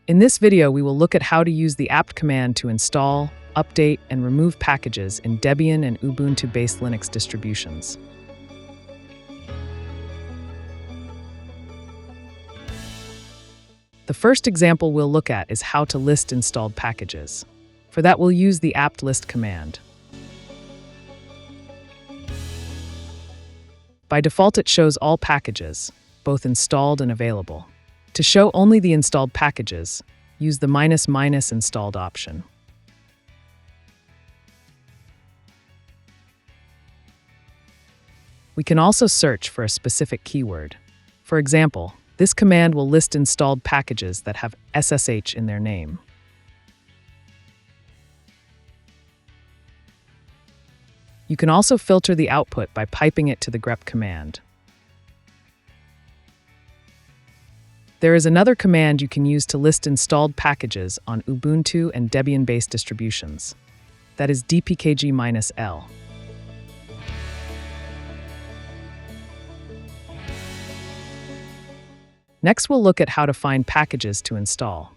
In this video, we will look at how to use the apt command to install, update, and remove packages in Debian and Ubuntu-based Linux distributions. The first example we'll look at is how to list installed packages. For that, we'll use the apt list command. By default, it shows all packages, both installed and available. To show only the installed packages, use the ---- installed option. We can also search for a specific keyword. For example, this command will list installed packages that have SSH in their name. You can also filter the output by piping it to the grep command. There is another command you can use to list installed packages on Ubuntu and Debian-based distributions. That is dpkg-l. Next, we'll look at how to find packages to install.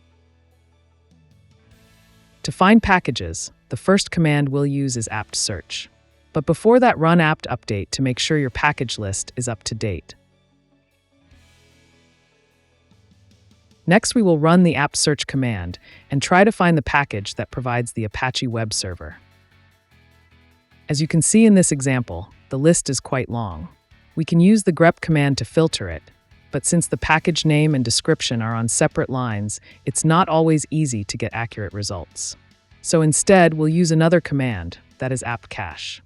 To find packages, the first command we'll use is apt search. But before that, run apt update to make sure your package list is up to date. Next, we will run the apt search command and try to find the package that provides the Apache web server. As you can see in this example, the list is quite long. We can use the grep command to filter it, but since the package name and description are on separate lines, it's not always easy to get accurate results. So instead, we'll use another command, that is apt cache.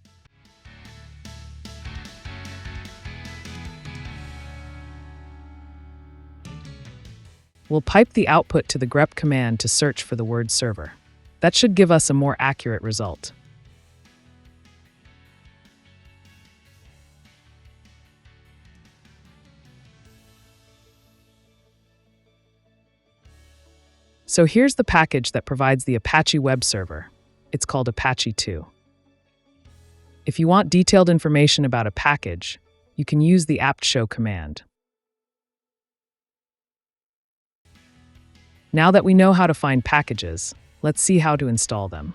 We'll pipe the output to the grep command to search for the word server. That should give us a more accurate result. So here's the package that provides the Apache web server. It's called Apache 2. If you want detailed information about a package, you can use the apt show command. Now that we know how to find packages, let's see how to install them.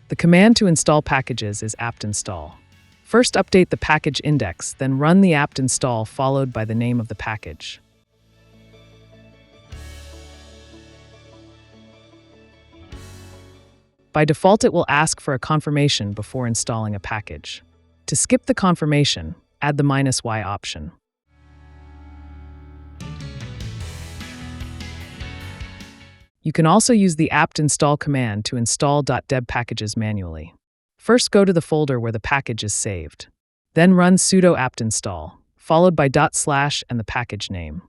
The command to install packages is apt install. First, update the package index, then run the apt install followed by the name of the package. By default, it will ask for a confirmation before installing a package. To skip the confirmation, add the -y option. You can also use the apt install command to install .deb packages manually. First, go to the folder where the package is saved. Then run sudo apt install, followed by // and the package name.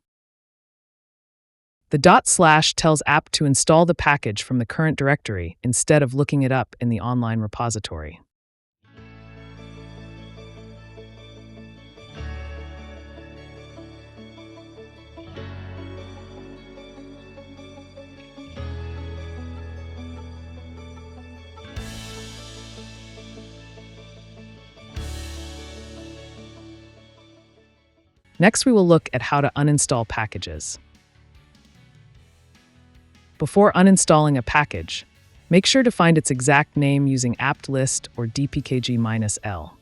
The // tells apt to install the package from the current directory instead of looking it up in the online repository. Next, we will look at how to uninstall packages. Before uninstalling a package, make sure to find its exact name using apt list or dpkg-l.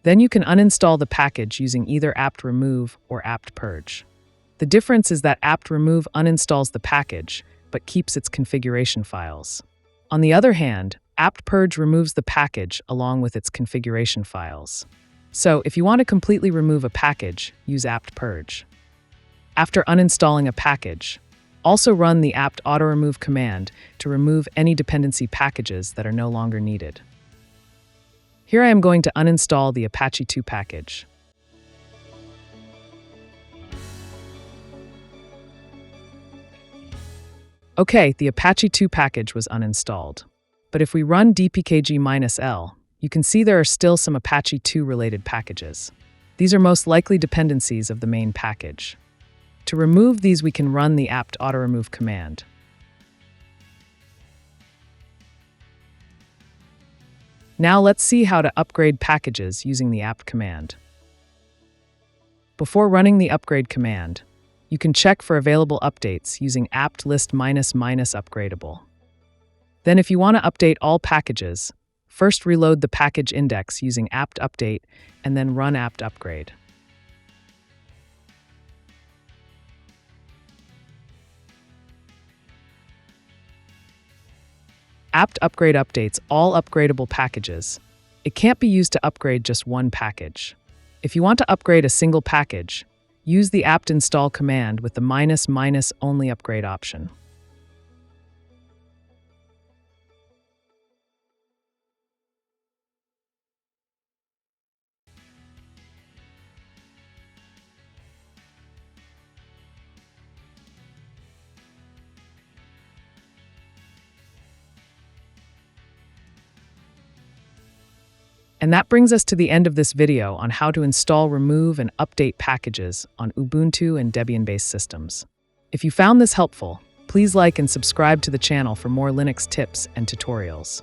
Then you can uninstall the package using either apt remove or apt purge. The difference is that apt remove uninstalls the package, but keeps its configuration files. On the other hand, apt purge removes the package along with its configuration files. So, if you want to completely remove a package, use apt purge. After uninstalling a package, also run the apt auto-remove command to remove any dependency packages that are no longer needed. Here I am going to uninstall the Apache 2 package. Okay, the Apache 2 package was uninstalled. But if we run dpkg-l, you can see there are still some Apache 2 related packages. These are most likely dependencies of the main package. To remove these, we can run the apt auto-remove command. Now let's see how to upgrade packages using the apt command. Before running the upgrade command, You can check for available updates using apt list --upgradable. Then if you want to update all packages, first reload the package index using apt update and then run apt upgrade. Apt upgrade updates all upgradable packages. It can't be used to upgrade just one package. If you want to upgrade a single package, use the apt install command with the ---- only upgrade option. And that brings us to the end of this video on how to install, remove, and update packages on Ubuntu and Debian-based systems. If you found this helpful, please like and subscribe to the channel for more Linux tips and tutorials.